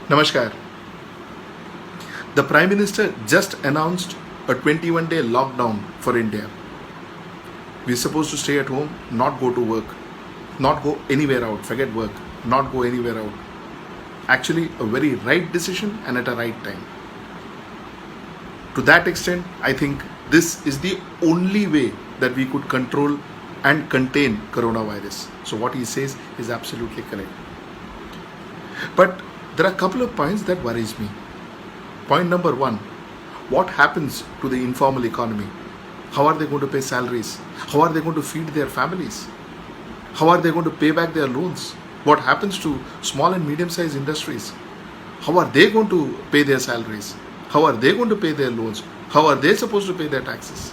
Namaskar. The Prime Minister just announced a 21-day lockdown for India. We're supposed to stay at home, not go to work, not go anywhere out, forget work, not go anywhere out. Actually, a very right decision and at a right time. To that extent, I think this is the only way that we could control and contain coronavirus. So what he says is absolutely correct. But there are a couple of points that worries me. Point number one, what happens to the informal economy? How are they going to pay salaries? How are they going to feed their families? How are they going to pay back their loans? What happens to small and medium-sized industries? How are they going to pay their salaries? How are they going to pay their loans? How are they supposed to pay their taxes?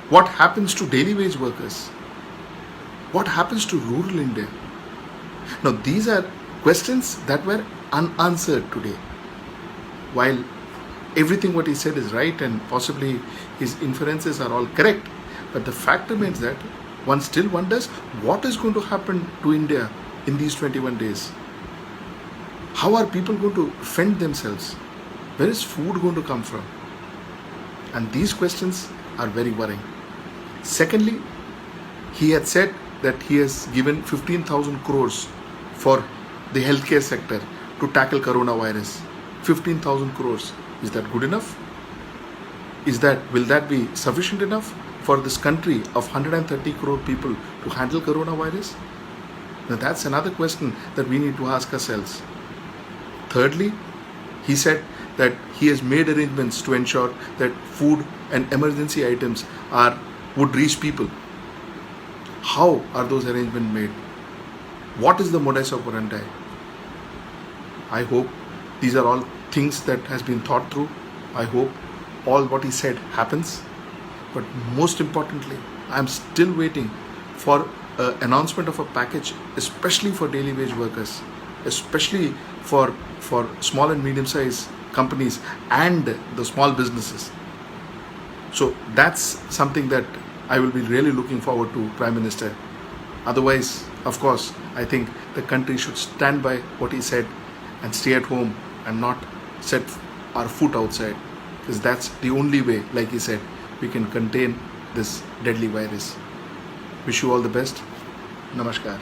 What happens to daily wage workers? What happens to rural India? Now, these are questions that were unanswered today. While everything what he said is right and possibly his inferences are all correct, but the fact remains that one still wonders what is going to happen to India in these 21 days. How are people going to fend themselves? Where is food going to come from? And these questions are very worrying. Secondly, he had said that he has given 15,000 crores for the healthcare sector to tackle coronavirus. 15,000 crores. Is that good enough? Will that be sufficient enough for this country of 130 crore people to handle coronavirus? Now that's another question that we need to ask ourselves. Thirdly, he said that he has made arrangements to ensure that food and emergency items would reach people. How are those arrangements made? What is the modus operandi? I hope these are all things that has been thought through. I hope all what he said happens. But most importantly, I am still waiting for an announcement of a package, especially for daily wage workers, especially for small and medium-sized companies and the small businesses. So that's something that I will be really looking forward to, Prime Minister. Otherwise, of course, I think the country should stand by what he said and stay at home and not set our foot outside, because that's the only way, like he said, we can contain this deadly virus. Wish you all the best. Namaskar.